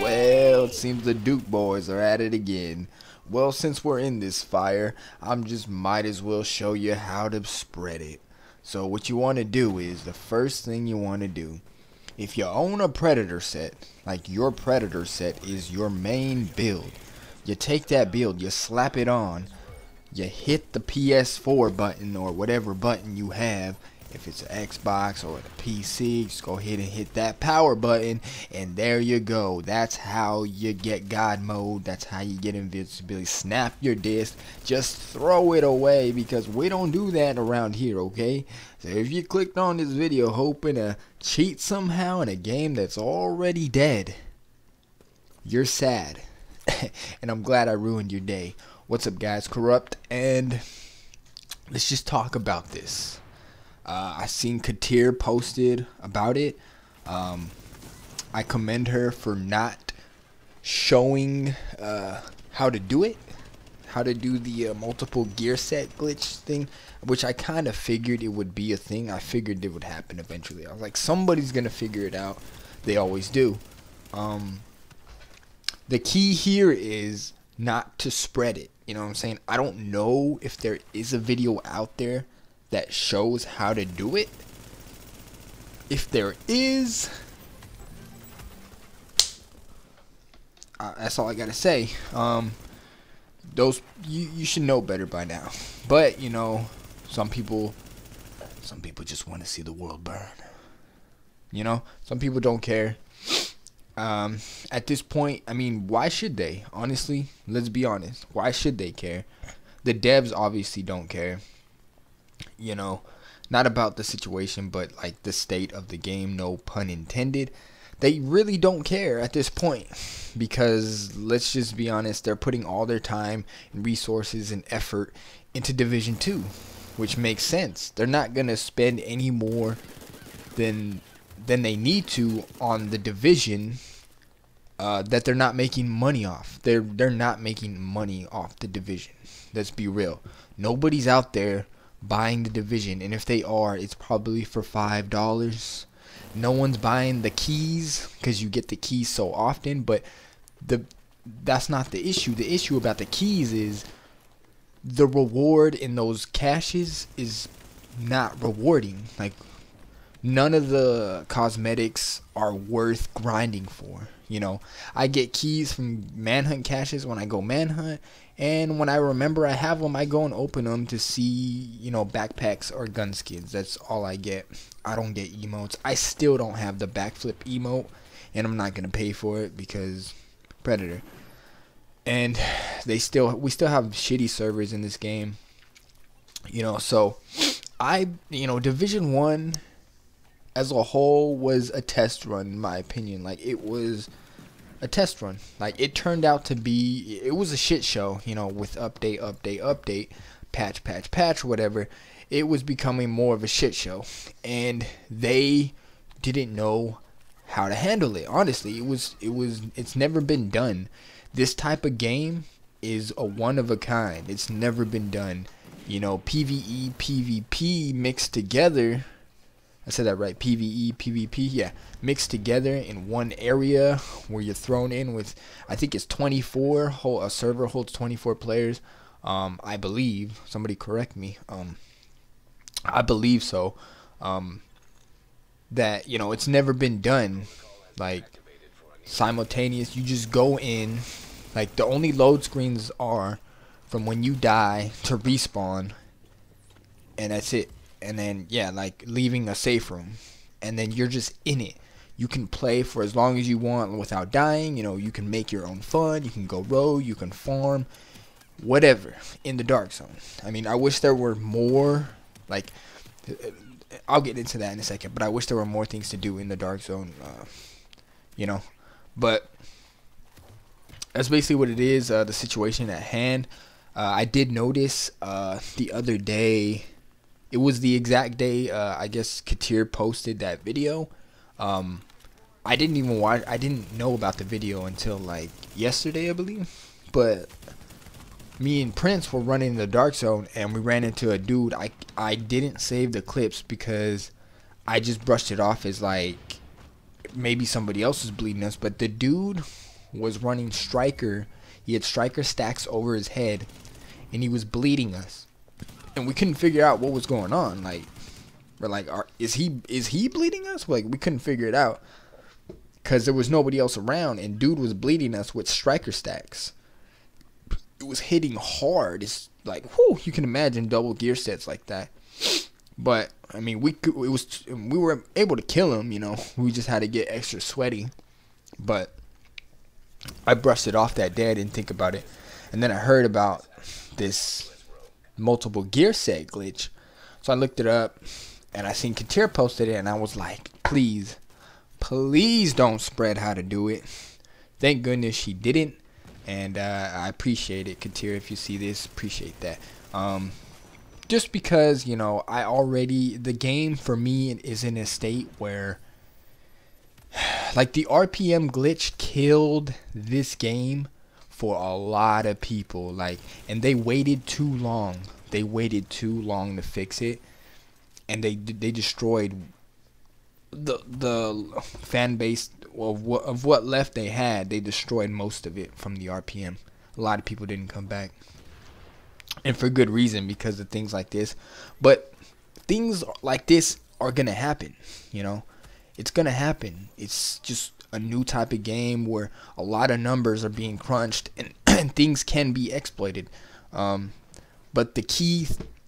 Well, it seems the Duke boys are at it again. Well, since we're in this fire, I'm just might as well show you how to spread it. So what you want to do is, the first thing you want to do, if you own a Predator set, like your Predator set is your main build, you take that build, you slap it on, you hit the PS4 button or whatever button you have. If it's an Xbox or a PC, just go ahead and hit that power button, and there you go. That's how you get God mode. That's how you get invincibility. Snap your disc. Just throw it away, because we don't do that around here, okay? So if you clicked on this video hoping to cheat somehow in a game that's already dead, you're sad. And I'm glad I ruined your day. What's up, guys? Corrupt, and let's just talk about this. I seen Katir posted about it. I commend her for not showing how to do it, how to do the multiple gear set glitch thing, which I kind of figured it would be a thing. I figured it would happen eventually. I was like, somebody's gonna figure it out. They always do. The key here is not to spread it. You know what I'm saying? I don't know if there is a video out there that shows how to do it. If there is, that's all I gotta say. Those you should know better by now. But you know, some people just want to see the world burn. You know, some people don't care. At this point, I mean, why should they? Honestly, let's be honest. Why should they care? The devs obviously don't care. You know, not about the situation, but like the state of the game, no pun intended. They really don't care at this point, because let's just be honest, they're putting all their time and resources and effort into Division 2, which makes sense. They're not gonna spend any more than they need to on the Division that they're not making money off. They're not making money off the Division. Let's be real. Nobody's out there buying the Division, and if they are, it's probably for $5. No one's buying the keys because you get the keys so often, but that's not the issue. The issue about the keys is the reward in those caches is not rewarding. Like, none of the cosmetics are worth grinding for. You know, I get keys from manhunt caches when I go manhunt, and when I remember I have them, I go and open them to see, you know, backpacks or gun skins. That's all I get. I don't get emotes. I still don't have the backflip emote, and I'm not gonna pay for it because Predator. And we still have shitty servers in this game. You know, so Division 1 as a whole was a test run, in my opinion. Like, it was a test run. Like, it turned out to be, it was a shit show, you know, with update, patch, whatever. It was becoming more of a shit show, and they didn't know how to handle it. Honestly, it's never been done. This type of game is a one of a kind. It's never been done. You know, PvE, PvP mixed together. I said that right. PvE, PvP, yeah, mixed together in one area where you're thrown in with, I think it's 24. A server holds 24 players. I believe. Somebody correct me. I believe so. That, you know, it's never been done like simultaneous. You just go in. Like, the only load screens are from when you die to respawn, and that's it. And then, yeah, like leaving a safe room, and then you're just in it. You can play for as long as you want without dying. You know, you can make your own fun. You can go rogue. You can farm, whatever, in the Dark Zone. I mean, I wish there were more. Like, I'll get into that in a second, but I wish there were more things to do in the Dark Zone. You know, but that's basically what it is. The situation at hand. I did notice the other day. It was the exact day, I guess, Katir posted that video. I didn't even watch. I didn't know about the video until like yesterday, I believe. But me and Prince were running in the Dark Zone, and we ran into a dude. I didn't save the clips because I just brushed it off as like maybe somebody else was bleeding us. But the dude was running Striker. He had Striker stacks over his head, and he was bleeding us, and we couldn't figure out what was going on. Like, we're like, is he bleeding us? Like, we couldn't figure it out because there was nobody else around, and dude was bleeding us with Striker stacks. It was hitting hard. It's like, whew, you can imagine double gear sets like that. But I mean, we were able to kill him. You know, we just had to get extra sweaty. But I brushed it off that day. I didn't think about it, and then I heard about this multiple gear set glitch. So I looked it up, and I seen Katir posted it, and I was like, please don't spread how to do it. Thank goodness she didn't, and I appreciate it, Katir. If you see this, appreciate that. Just because, you know, the game for me is in a state where, like, the RPM glitch killed this game for a lot of people, like, and they waited too long. They waited too long to fix it, and they destroyed the fan base of what left they had. They destroyed most of it from the RPM. A lot of people didn't come back, and for good reason, because of things like this. But things like this are gonna happen, you know. It's gonna happen. It's just a new type of game where a lot of numbers are being crunched, and things can be exploited. But the key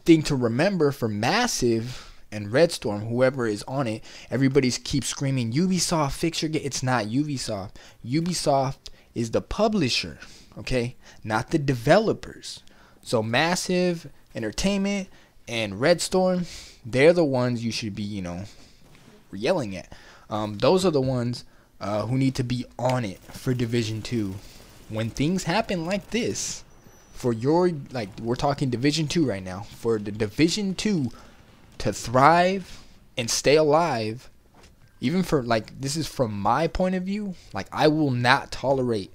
thing to remember for Massive and Redstorm, whoever is on it, everybody keeps screaming, Ubisoft, fix your game. It's not Ubisoft. Ubisoft is the publisher, okay? Not the developers. So Massive Entertainment and Redstorm, they're the ones you should be, you know, yelling at. Those are the ones who need to be on it for Division 2. When things happen like this, for your, like, we're talking Division 2 right now, for the Division 2 to thrive and stay alive, even for, like, this is from my point of view, like, I will not tolerate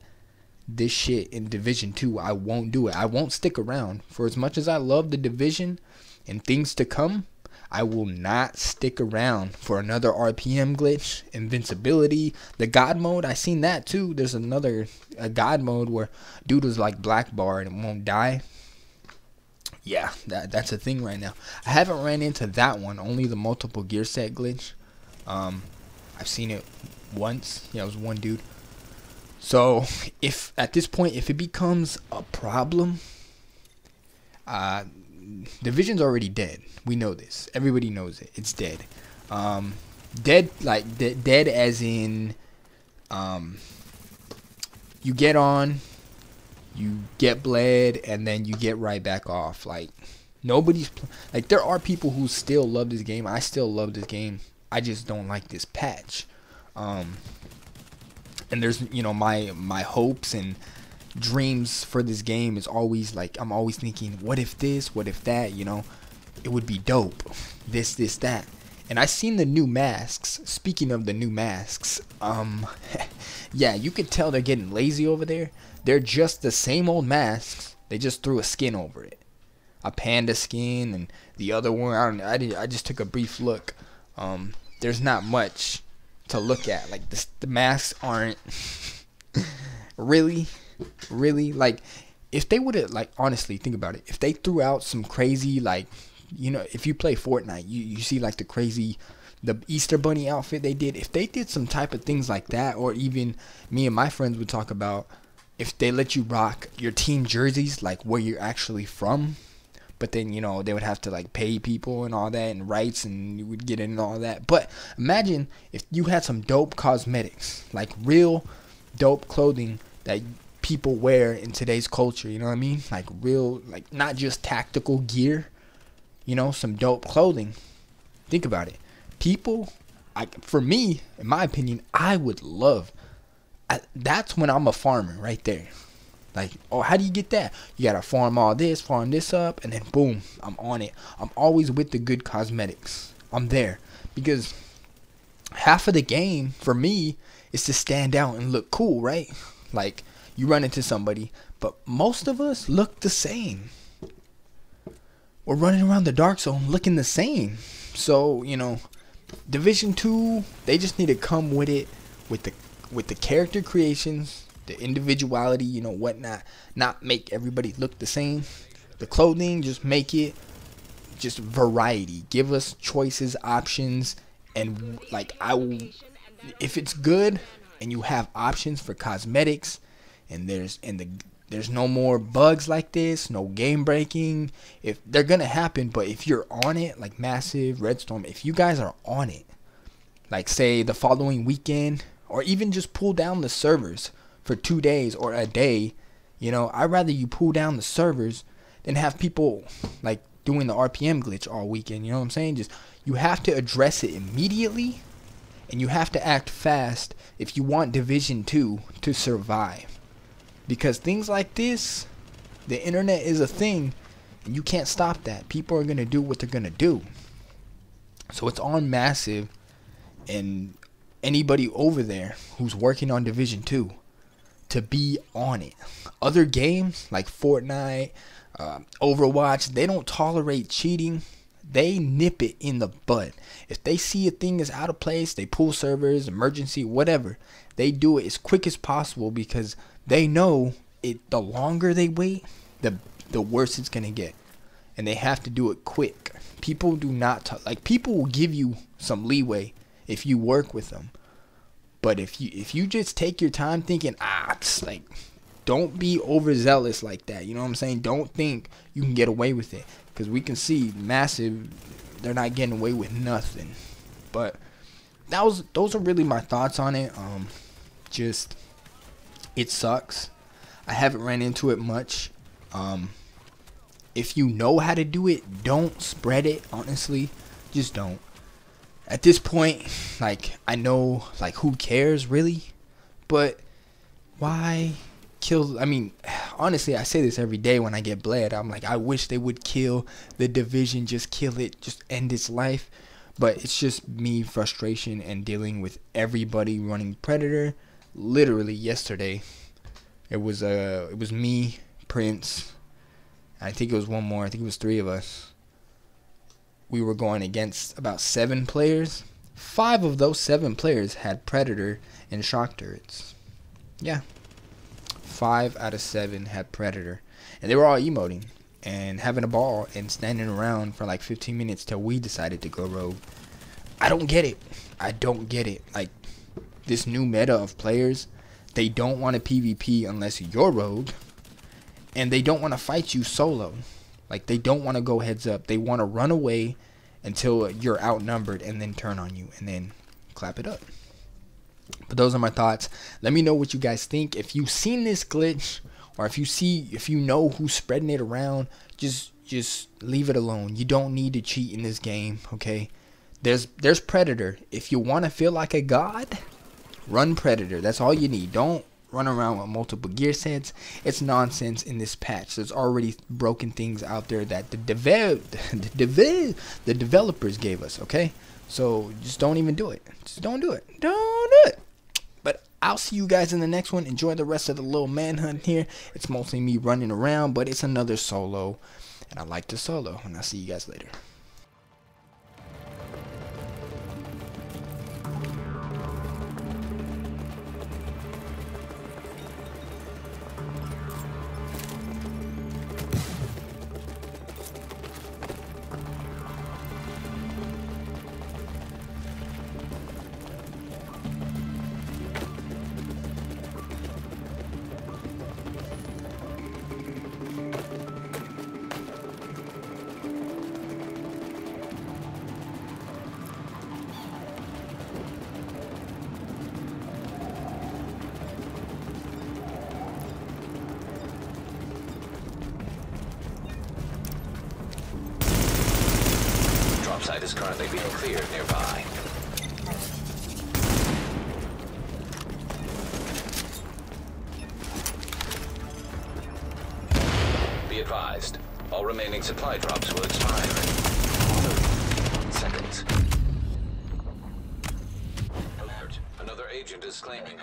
this shit in Division 2. I won't do it. I won't stick around. For as much as I love the Division and things to come, I will not stick around for another RPM glitch, invincibility, the God mode. I seen that too. There's a God mode where dude was like black barred and won't die. Yeah, that's a thing right now. I haven't ran into that one, only the multiple gear set glitch. I've seen it once. Yeah, it was one dude. So if at this point, if it becomes a problem, Division's already dead. We know this. Everybody knows it. It's dead. Dead, like dead as in, you get on, you get bled, and then you get right back off. Like, nobody's like, there are people who still love this game. I still love this game. I just don't like this patch. And there's, you know, my hopes and dreams for this game is always like, I'm always thinking, what if this, what if that, you know, it would be dope, this, that. And I seen the new masks. Speaking of the new masks, yeah, you could tell they're getting lazy over there. They're just the same old masks, they just threw a skin over it, a panda skin, and the other one, I just took a brief look. There's not much to look at. Like, the masks aren't really, like, if they would have, like, honestly, think about it. If they threw out some crazy, like, you know, if you play Fortnite, you see, like, the Easter Bunny outfit they did. If they did some type of things like that, or even me and my friends would talk about, if they let you rock your team jerseys, like, where you're actually from, but then, you know, they would have to, like, pay people and all that, and rights, and you would get in and all that. But imagine if you had some dope cosmetics, like real dope clothing that people wear in today's culture, you know what I mean? Like real, like, not just tactical gear, you know, some dope clothing. Think about it. People, for me, in my opinion, I would love, that's when I'm a farmer right there. Like, oh, how do you get that? You gotta farm all this, farm this up, and then boom, I'm on it. I'm always with the good cosmetics. I'm there. Because half of the game, for me, is to stand out and look cool, right? Like, you run into somebody, but most of us look the same. We're running around the dark zone looking the same. So, you know, Division 2, they just need to come with it, with the character creations, the individuality, you know, whatnot. Not make everybody look the same. The clothing, just make it just variety. Give us choices, options, and like I will, if it's good and you have options for cosmetics, and there's no more bugs like this, no game breaking. If they're gonna happen, but if you're on it, like Massive, Redstorm, if you guys are on it, like say the following weekend, or even just pull down the servers for 2 days or a day, you know, I'd rather you pull down the servers than have people like doing the RPM glitch all weekend. You know what I'm saying? Just, you have to address it immediately, and you have to act fast if you want Division 2 to survive. Because things like this, the internet is a thing, and you can't stop that. People are going to do what they're going to do. So it's on Massive and anybody over there who's working on Division 2 to be on it. Other games like Fortnite, Overwatch, they don't tolerate cheating. They nip it in the bud. If they see a thing is out of place, they pull servers, emergency, whatever. They do it as quick as possible because they know it. The longer they wait, the worse it's gonna get, and they have to do it quick. People do not like. People will give you some leeway if you work with them, but if you just take your time thinking, it's like, don't be overzealous like that. You know what I'm saying? Don't think you can get away with it, because we can see Massive, they're not getting away with nothing. But those are really my thoughts on it. Just, it sucks. I haven't ran into it much. If you know how to do it, don't spread it. Honestly, just don't. At this point, like, I know, like, who cares really? But why kill? I mean, honestly, I say this every day when I get bled. I'm like, I wish they would kill the Division, just kill it, just end its life. But it's just me, frustration, and dealing with everybody running Predator. Literally yesterday, it was me, Prince, I think it was one more. I think it was 3 of us. We were going against about 7 players. 5 of those 7 players had Predator and shock turrets. Yeah, 5 out of 7 had Predator, and they were all emoting and having a ball and standing around for like 15 minutes till we decided to go rogue. I don't get it. I don't get it. Like, this new meta of players, they don't want to PvP unless you're rogue, and they don't want to fight you solo. Like, they don't want to go heads up. They want to run away until you're outnumbered and then turn on you and then clap it up. But those are my thoughts. Let me know what you guys think. If you've seen this glitch, or if you know who's spreading it around, just leave it alone. You don't need to cheat in this game, okay? There's Predator. If you want to feel like a god, run Predator. That's all you need. Don't run around with multiple gear sets. It's nonsense in this patch. There's already broken things out there that the developers gave us, okay? So just don't even do it. Just don't do it. Don't do it. But I'll see you guys in the next one. Enjoy the rest of the little manhunt here. It's mostly me running around, but it's another solo, and I like to solo. And I'll see you guys later. Site is currently being cleared nearby. Be advised, all remaining supply drops will expire in 30 seconds. Alert, another agent is claiming